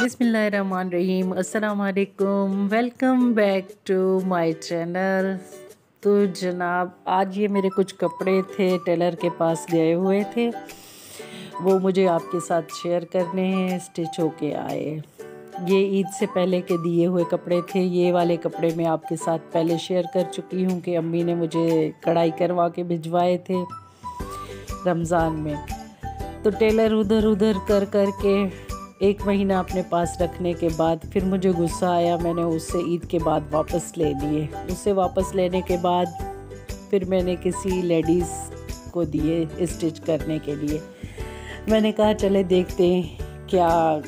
बिस्मिल्लाहिर्रहमानिर्रहीम, अस्सलाम वालेकुम। Welcome back to my channel. तो जनाब, आज ये मेरे कुछ कपड़े थे, टेलर के पास गए हुए थे, वो मुझे आपके साथ शेयर करने हैं। स्टिच होके आए, ये ईद से पहले के दिए हुए कपड़े थे। ये वाले कपड़े मैं आपके साथ पहले शेयर कर चुकी हूँ कि अम्मी ने मुझे कढ़ाई करवा के भिजवाए थे रमज़ान में। तो टेलर उधर उधर कर कर के 1 महीना अपने पास रखने के बाद फिर मुझे गुस्सा आया, मैंने उससे ईद के बाद वापस ले लिए। उससे वापस लेने के बाद फिर मैंने किसी लेडीज़ को दिए स्टिच करने के लिए। मैंने कहा चले देखते हैं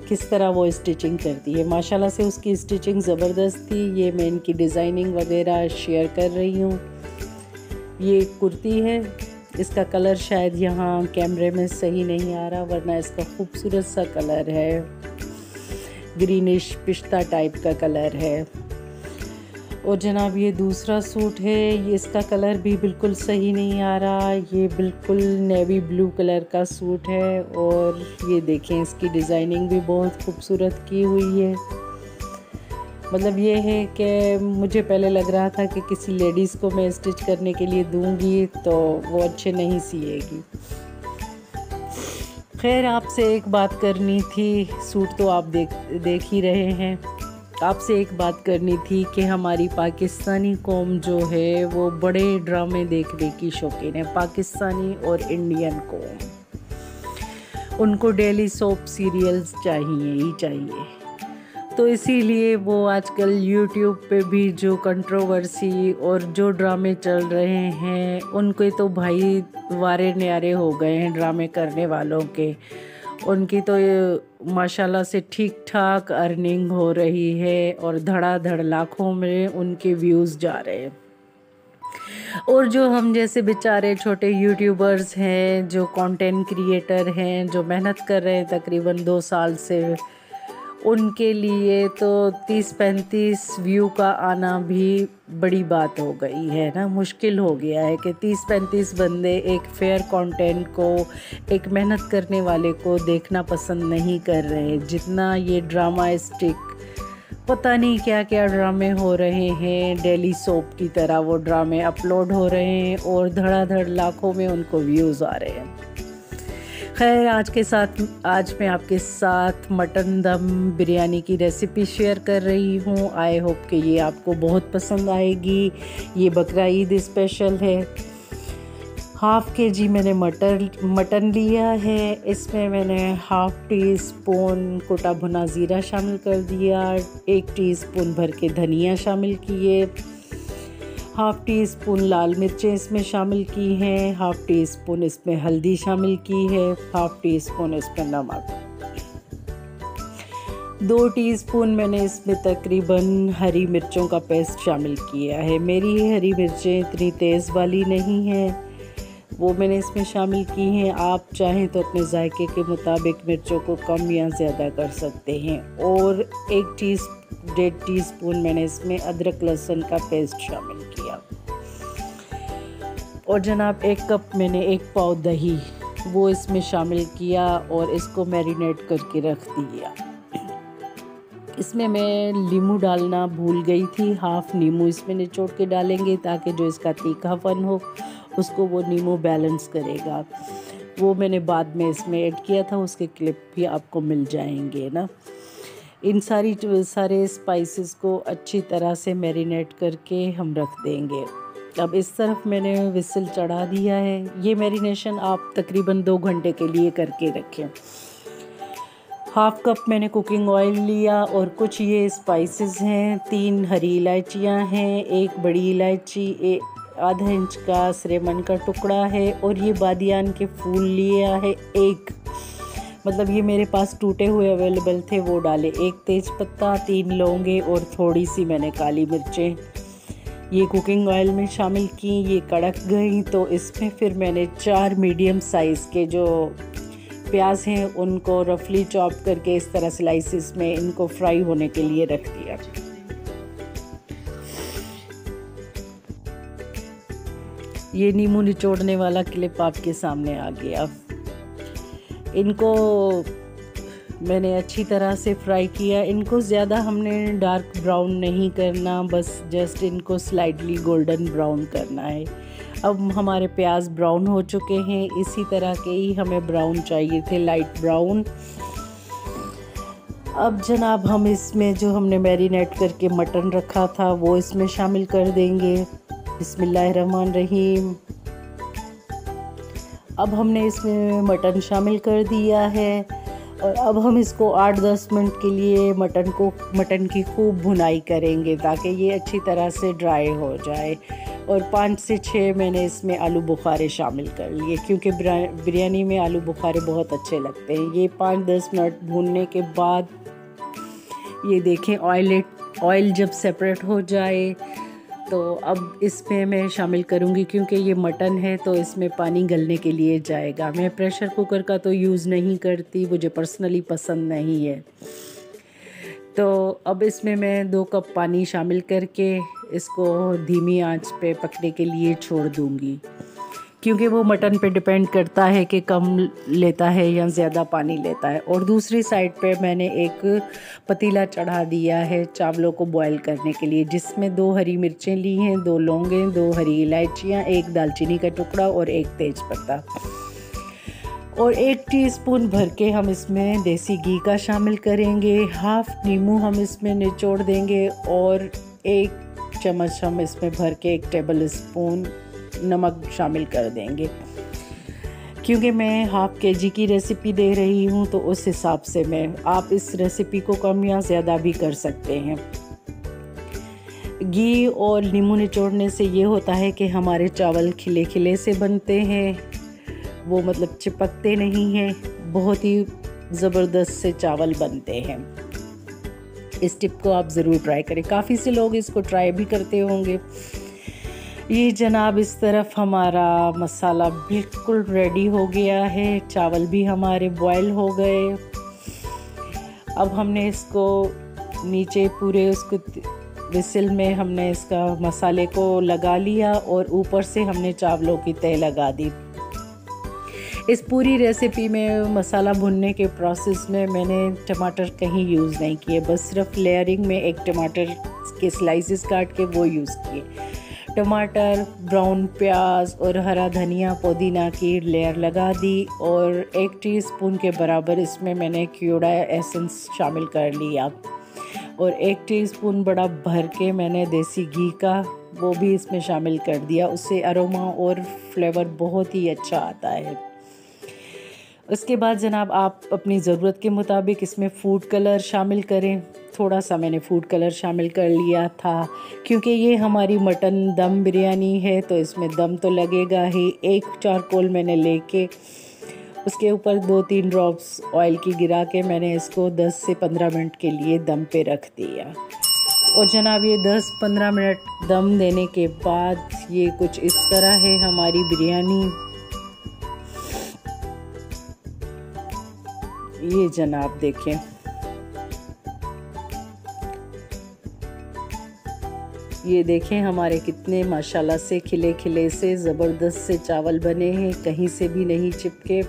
किस तरह वो स्टिचिंग करती है। माशाल्लाह से उसकी स्टिचिंग ज़बरदस्त थी। ये मैं इनकी डिज़ाइनिंग वगैरह शेयर कर रही हूँ। ये कुर्ती है, इसका कलर शायद यहाँ कैमरे में सही नहीं आ रहा, वरना इसका खूबसूरत सा कलर है, ग्रीनिश पिस्ता टाइप का कलर है। और जनाब ये दूसरा सूट है, ये इसका कलर भी बिल्कुल सही नहीं आ रहा, ये बिल्कुल नेवी ब्लू कलर का सूट है। और ये देखें, इसकी डिज़ाइनिंग भी बहुत खूबसूरत की हुई है। मतलब ये है कि मुझे पहले लग रहा था कि किसी लेडीज़ को मैं स्टिच करने के लिए दूंगी तो वो अच्छे नहीं सिएगी। खैर, आपसे एक बात करनी थी, सूट तो आप देख ही रहे हैं। आपसे एक बात करनी थी कि हमारी पाकिस्तानी कौम जो है वो बड़े ड्रामे देखने की शौकीन है। पाकिस्तानी और इंडियन कौम, उनको डेली सोप सीरियल्स चाहिए ही चाहिए। तो इसीलिए वो आजकल यूट्यूब पे भी जो कंट्रोवर्सी और जो ड्रामे चल रहे हैं, उनके तो भाई वारे न्यारे हो गए हैं ड्रामे करने वालों के। उनकी तो माशाल्लाह से ठीक ठाक अर्निंग हो रही है और धड़ाधड़ लाखों में उनके व्यूज़ जा रहे हैं। और जो हम जैसे बेचारे छोटे यूट्यूबर्स हैं, जो कंटेंट क्रिएटर हैं, जो मेहनत कर रहे हैं तकरीबन 2 साल से, उनके लिए तो 30-35 व्यू का आना भी बड़ी बात हो गई है ना। मुश्किल हो गया है कि 30-35 बंदे एक फेयर कंटेंट को, एक मेहनत करने वाले को देखना पसंद नहीं कर रहे। जितना ये ड्रामा स्टिक, पता नहीं क्या क्या ड्रामे हो रहे हैं, डेली सोप की तरह वो ड्रामे अपलोड हो रहे हैं और धड़ाधड़ लाखों में उनको व्यूज़ आ रहे हैं। खैर, आज मैं आपके साथ मटन दम बिरयानी की रेसिपी शेयर कर रही हूँ। आई होप कि ये आपको बहुत पसंद आएगी। ये बकरा ईद स्पेशल है। ½ kg मैंने मटन लिया है। इसमें मैंने ½ टीस्पून कुटा भुना ज़ीरा शामिल कर दिया, 1 टीस्पून भर के धनिया शामिल किए, ½ टीस्पून लाल मिर्चें इसमें शामिल की हैं, ½ टीस्पून इसमें हल्दी शामिल की है, ½ टीस्पून इसमें नमक, 2 टीस्पून मैंने इसमें तकरीबन हरी मिर्चों का पेस्ट शामिल किया है। मेरी हरी मिर्चें इतनी तेज़ वाली नहीं हैं, वो मैंने इसमें शामिल की हैं। आप चाहें तो अपने जायके के मुताबिक मिर्चों को कम या ज़्यादा कर सकते हैं। और 1.5 टीस्पून मैंने इसमें अदरक लहसुन का पेस्ट शामिल किया। और जनाब 1 कप मैंने 1 पाव दही वो इसमें शामिल किया और इसको मैरिनेट करके रख दिया। इसमें मैं नींबू डालना भूल गई थी, ½ नींबू इसमें निचोड़ के डालेंगे ताकि जो इसका तीखापन हो उसको वो नींबू बैलेंस करेगा। वो मैंने बाद में इसमें ऐड किया था, उसके क्लिप भी आपको मिल जाएंगे ना। इन सारे स्पाइसेस को अच्छी तरह से मैरिनेट करके हम रख देंगे। अब इस तरफ मैंने विसल चढ़ा दिया है। ये मैरिनेशन आप तकरीबन 2 घंटे के लिए करके रखें। ½ कप मैंने कुकिंग ऑयल लिया और कुछ ये स्पाइसेस हैं। 3 हरी इलायचियाँ हैं, 1 बड़ी इलायची, ½ इंच का सिनेमन का टुकड़ा है और ये बादियान के फूल लिया है 1। मतलब ये मेरे पास टूटे हुए अवेलेबल थे, वो डाले। 1 तेज पत्ता, 3 लौंगे और थोड़ी सी मैंने काली मिर्चें ये कुकिंग ऑयल में शामिल की। ये कड़क गई तो इसमें फिर मैंने 4 मीडियम साइज़ के जो प्याज हैं उनको रफली चॉप करके इस तरह स्लाइसिस में इनको फ्राई होने के लिए रख दिया। ये नींबू निचोड़ने वाला क्लिप आपके सामने आ गया। इनको मैंने अच्छी तरह से फ्राई किया। इनको ज़्यादा हमने डार्क ब्राउन नहीं करना, बस जस्ट इनको स्लाइटली गोल्डन ब्राउन करना है। अब हमारे प्याज ब्राउन हो चुके हैं, इसी तरह के ही हमें ब्राउन चाहिए थे, लाइट ब्राउन। अब जनाब हम इसमें जो हमने मैरिनेट करके मटन रखा था वो इसमें शामिल कर देंगे। बिस्मिल्लाहिर्रहमानिर्रहीम। अब हमने इसमें मटन शामिल कर दिया है और अब हम इसको 8-10 मिनट के लिए मटन की खूब भुनाई करेंगे ताकि ये अच्छी तरह से ड्राई हो जाए। और 5 से 6 मैंने इसमें आलू बुखारे शामिल कर लिए क्योंकि बिरयानी में आलू बुखारे बहुत अच्छे लगते हैं। ये 5-10 मिनट भूनने के बाद ये देखें ऑयल जब सेपरेट हो जाए तो अब इसमें मैं शामिल करूँगी, क्योंकि ये मटन है तो इसमें पानी गलने के लिए जाएगा। मैं प्रेशर कुकर का तो यूज़ नहीं करती, मुझे पर्सनली पसंद नहीं है। तो अब इसमें मैं 2 कप पानी शामिल करके इसको धीमी आंच पे पकने के लिए छोड़ दूँगी, क्योंकि वो मटन पे डिपेंड करता है कि कम लेता है या ज़्यादा पानी लेता है। और दूसरी साइड पे मैंने एक पतीला चढ़ा दिया है चावलों को बॉईल करने के लिए, जिसमें 2 हरी मिर्चें ली हैं, 2 लौंगें, 2 हरी इलायचियाँ, 1 दालचीनी का टुकड़ा और 1 तेज़पत्ता। और 1 टीस्पून भर के हम इसमें देसी घी का शामिल करेंगे। हाफ़ नींबू हम इसमें निचोड़ देंगे और 1 चम्मच हम इसमें भर के 1 टेबल स्पून नमक शामिल कर देंगे। क्योंकि मैं हाफ़ केजी की रेसिपी दे रही हूँ तो उस हिसाब से आप इस रेसिपी को कम या ज़्यादा भी कर सकते हैं। घी और नींबू निचोड़ने से ये होता है कि हमारे चावल खिले खिले से बनते हैं, वो मतलब चिपकते नहीं हैं, बहुत ही ज़बरदस्त से चावल बनते हैं। इस टिप को आप ज़रूर ट्राई करें, काफ़ी से लोग इसको ट्राई भी करते होंगे। ये जनाब इस तरफ हमारा मसाला बिल्कुल रेडी हो गया है, चावल भी हमारे बॉयल हो गए। अब हमने इसको नीचे पूरे उसको विसिल में हमने इसका मसाले को लगा लिया और ऊपर से हमने चावलों की तह लगा दी। इस पूरी रेसिपी में मसाला भुनने के प्रोसेस में मैंने टमाटर कहीं यूज़ नहीं किए, बस सिर्फ लेयरिंग में 1 टमाटर के स्लाइसेस काट के वो यूज़ किए। टमाटर, ब्राउन प्याज और हरा धनिया पुदीना की लेयर लगा दी और 1 टीस्पून के बराबर इसमें मैंने क्यूडा एसेंस शामिल कर लिया और 1 टीस्पून बड़ा भर के मैंने देसी घी का वो भी इसमें शामिल कर दिया। उससे अरोमा और फ्लेवर बहुत ही अच्छा आता है। उसके बाद जनाब आप अपनी ज़रूरत के मुताबिक इसमें फूड कलर शामिल करें। थोड़ा सा मैंने फूड कलर शामिल कर लिया था क्योंकि ये हमारी मटन दम बिरयानी है तो इसमें दम तो लगेगा ही। 1 चारकोल मैंने लेके उसके ऊपर 2-3 ड्रॉप्स ऑयल की गिरा के मैंने इसको 10 से 15 मिनट के लिए दम पे रख दिया। और जनाब ये 10-15 मिनट दम देने के बाद ये कुछ इस तरह है हमारी बिरयानी। ये जनाब देखें, ये देखें हमारे कितने माशाल्लाह से खिले खिले से ज़बरदस्त से चावल बने हैं, कहीं से भी नहीं चिपके।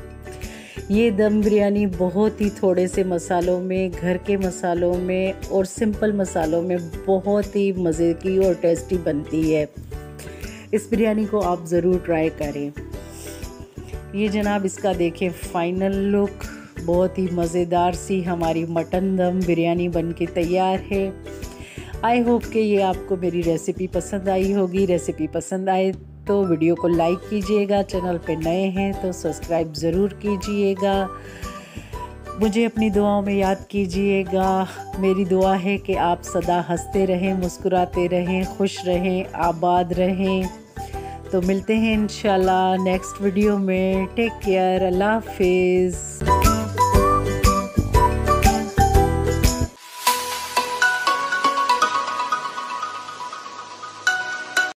ये दम बिरयानी बहुत ही थोड़े से मसालों में, घर के मसालों में और सिंपल मसालों में बहुत ही मज़े की और टेस्टी बनती है। इस बिरयानी को आप ज़रूर ट्राई करें। ये जनाब इसका देखें फाइनल लुक, बहुत ही मज़ेदार सी हमारी मटन दम बिरयानी बनके तैयार है। आई होप कि ये आपको मेरी रेसिपी पसंद आई होगी। रेसिपी पसंद आए तो वीडियो को लाइक कीजिएगा, चैनल पे नए हैं तो सब्सक्राइब ज़रूर कीजिएगा। मुझे अपनी दुआओं में याद कीजिएगा। मेरी दुआ है कि आप सदा हंसते रहें, मुस्कुराते रहें, खुश रहें, आबाद रहें। तो मिलते हैं इंशाल्लाह नेक्स्ट वीडियो में। टेक केयर, अल्लाह हाफिज़।